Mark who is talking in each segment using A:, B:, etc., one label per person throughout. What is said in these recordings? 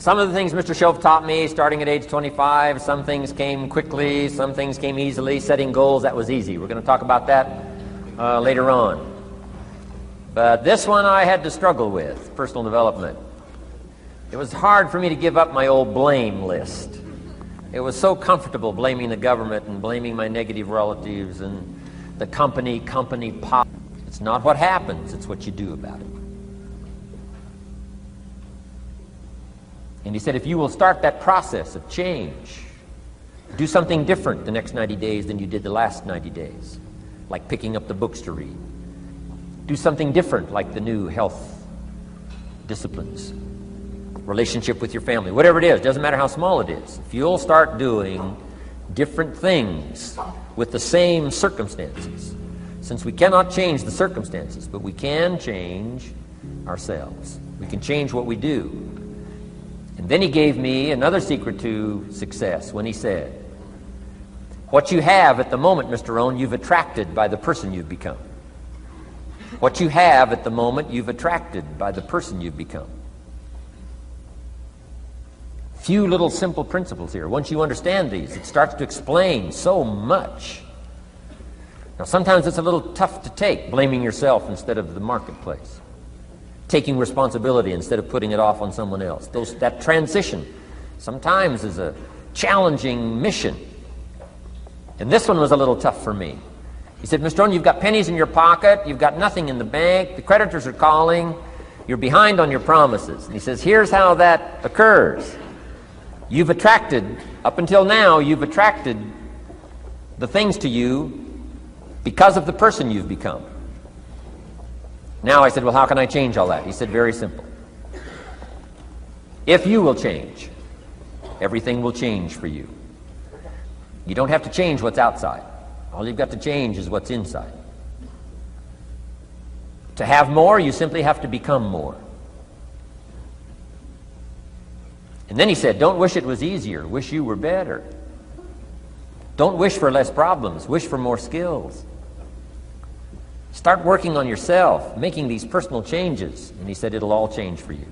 A: Some of the things Mr. Shoaff taught me starting at age 25, some things came quickly, some things came easily. Setting goals, that was easy. We're going to talk about that later on. But this one I had to struggle with, personal development. It was hard for me to give up my old blame list. It was so comfortable blaming the government and blaming my negative relatives and the company pop. It's not what happens, it's what you do about it. And he said, if you will start that process of change, do something different the next 90 days than you did the last 90 days, like picking up the books to read. Do something different, like the new health disciplines, relationship with your family, whatever it is, doesn't matter how small it is. If you'll start doing different things with the same circumstances, since we cannot change the circumstances, but we can change ourselves. We can change what we do. And then he gave me another secret to success when he said, what you have at the moment, Mr. Rohn, you've attracted by the person you've become. What you have at the moment, you've attracted by the person you've become. Few little simple principles here. Once you understand these, it starts to explain so much. Now, sometimes it's a little tough to take, blaming yourself instead of the marketplace, taking responsibility instead of putting it off on someone else. That transition sometimes is a challenging mission. And this one was a little tough for me. He said, Mr. Rohn, you've got pennies in your pocket, you've got nothing in the bank, the creditors are calling, you're behind on your promises. And he says, here's how that occurs. You've attracted, up until now, you've attracted the things to you because of the person you've become. Now I said, well, how can I change all that? He said, very simple. If you will change, everything will change for you. You don't have to change what's outside. All you've got to change is what's inside. To have more, you simply have to become more. And then he said, don't wish it was easier, wish you were better. Don't wish for less problems, wish for more skills. Start working on yourself, making these personal changes. And he said, it'll all change for you.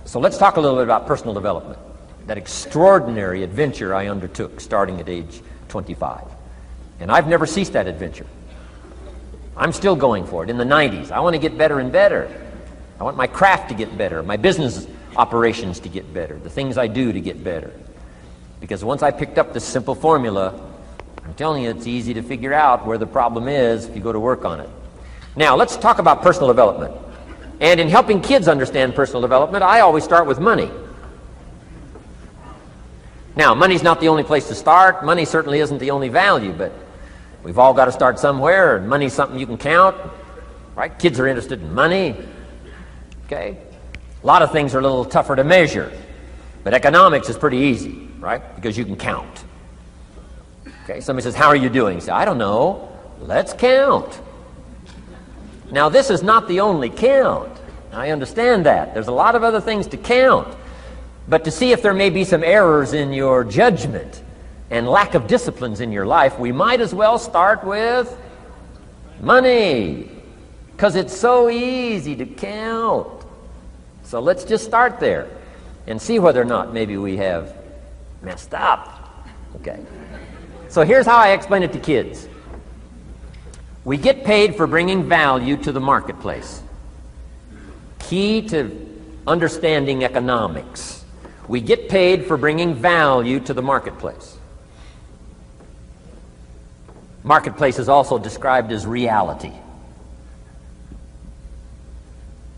A: So let's talk a little bit about personal development. That extraordinary adventure I undertook starting at age 25. And I've never ceased that adventure. I'm still going for it in the 90s. I want to get better and better. I want my craft to get better, my business operations to get better, the things I do to get better. Because once I picked up this simple formula, I'm telling you, it's easy to figure out where the problem is if you go to work on it. Now, let's talk about personal development. And in helping kids understand personal development, I always start with money. Now, money's not the only place to start. Money certainly isn't the only value, but we've all got to start somewhere, and money's something you can count, right? Kids are interested in money, okay? A lot of things are a little tougher to measure, but economics is pretty easy, right? Because you can count. Okay, somebody says, how are you doing? You say, I don't know. Let's count. Now, this is not the only count. I understand that. There's a lot of other things to count. But to see if there may be some errors in your judgment and lack of disciplines in your life, we might as well start with money, because it's so easy to count. So let's just start there and see whether or not maybe we have messed up. Okay. So here's how I explain it to kids. We get paid for bringing value to the marketplace. Key to understanding economics. We get paid for bringing value to the marketplace. Marketplace is also described as reality.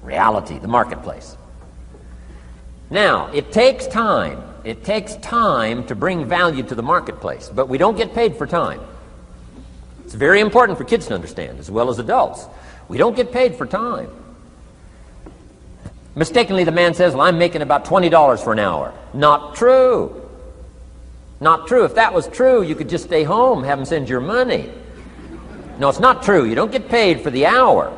A: Reality, the marketplace. Now, it takes time. It takes time to bring value to the marketplace, but we don't get paid for time. It's very important for kids to understand, as well as adults. We don't get paid for time. Mistakenly, the man says, well, I'm making about $20 for an hour. Not true. Not true. If that was true, you could just stay home, have them send your money. No, it's not true. You don't get paid for the hour.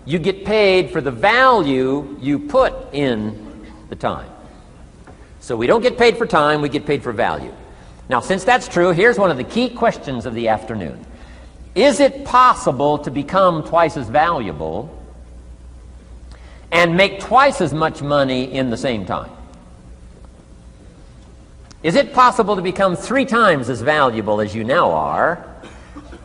A: You get paid for the value you put in the time. So we don't get paid for time, we get paid for value. Now, since that's true, here's one of the key questions of the afternoon. Is it possible to become twice as valuable and make twice as much money in the same time? Is it possible to become 3 times as valuable as you now are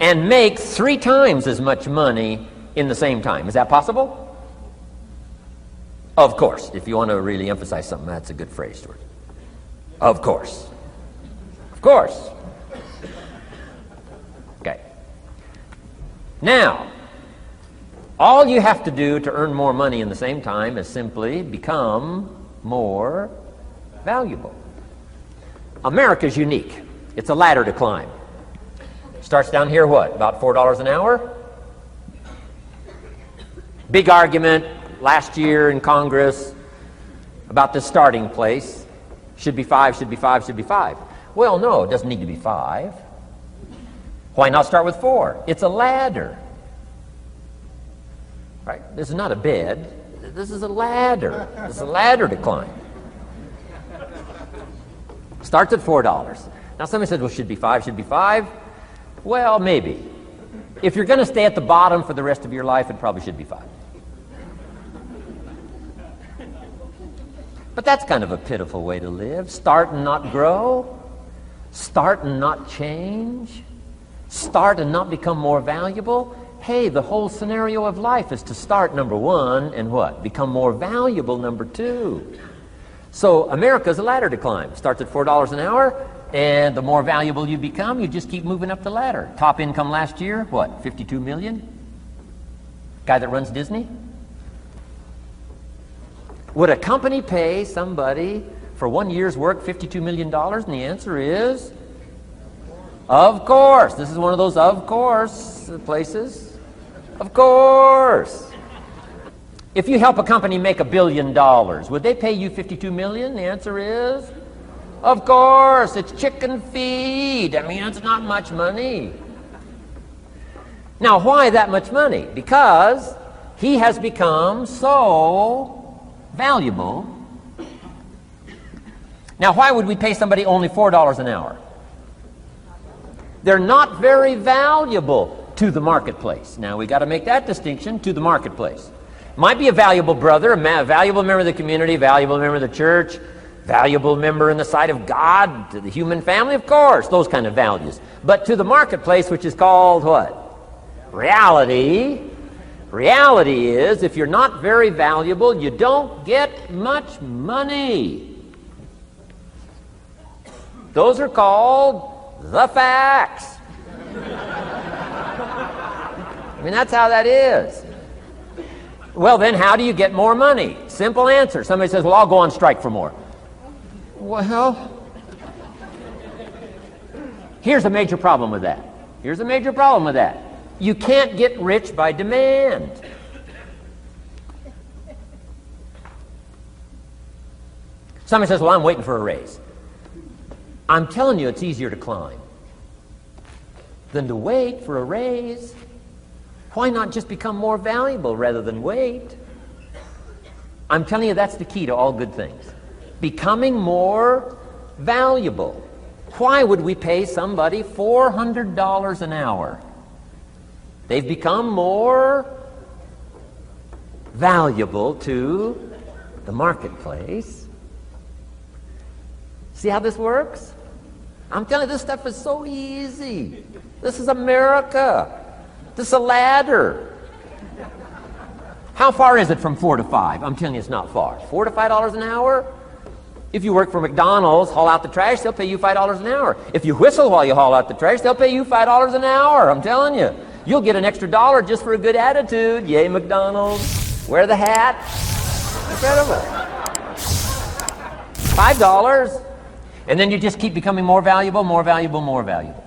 A: and make 3 times as much money in the same time? Is that possible? Of course. If you want to really emphasize something, that's a good phrase, Stuart. Of course. Of course. Okay. Now, all you have to do to earn more money in the same time is simply become more valuable. America's unique. It's a ladder to climb. Starts down here, what, about $4 an hour? Big argument last year in Congress about the starting place. Should be 5, should be 5, should be 5. Well, no, it doesn't need to be 5. Why not start with 4? It's a ladder. Right? This is not a bed. This is a ladder. This is a ladder to climb. Starts at $4. Now somebody says, well, should be 5, should be 5. Well, maybe. If you're going to stay at the bottom for the rest of your life, it probably should be 5. But that's kind of a pitiful way to live. Start and not grow. Start and not change. Start and not become more valuable. Hey, the whole scenario of life is to start, number 1, and what? Become more valuable, number 2. So America's a ladder to climb. Starts at $4 an hour, and the more valuable you become, you just keep moving up the ladder. Top income last year, what, 52 million? Guy that runs Disney? Would a company pay somebody for 1 year's work $52 million? And the answer is, of course. This is one of those of course places. Of course. If you help a company make $1 billion, would they pay you $52 million? The answer is, of course. It's chicken feed. I mean, it's not much money. Now, why that much money? Because he has become so valuable. Now, why would we pay somebody only $4 an hour? They're not very valuable to the marketplace. Now, we got to make that distinction, to the marketplace. Might be a valuable brother, a valuable member of the community, valuable member of the church, valuable member in the sight of God, to the human family, of course, those kind of values. But to the marketplace, which is called what? Reality. Reality is, if you're not very valuable, you don't get much money. Those are called the facts. I mean, that's how that is. Well, then how do you get more money? Simple answer. Somebody says, well, I'll go on strike for more. Well, here's a major problem with that. Here's a major problem with that. You can't get rich by demand. Somebody says, well, I'm waiting for a raise. I'm telling you, it's easier to climb than to wait for a raise. Why not just become more valuable rather than wait? I'm telling you, that's the key to all good things. Becoming more valuable. Why would we pay somebody $400 an hour? They've become more valuable to the marketplace. See how this works? I'm telling you, this stuff is so easy. This is America. This is a ladder. How far is it from 4 to 5? I'm telling you, it's not far. $4 to $5 an hour? If you work for McDonald's, haul out the trash, they'll pay you $5 an hour. If you whistle while you haul out the trash, they'll pay you $5 an hour. I'm telling you. You'll get an extra $1 just for a good attitude. Yay, McDonald's. Wear the hat. Incredible. $5. And then you just keep becoming more valuable, more valuable, more valuable.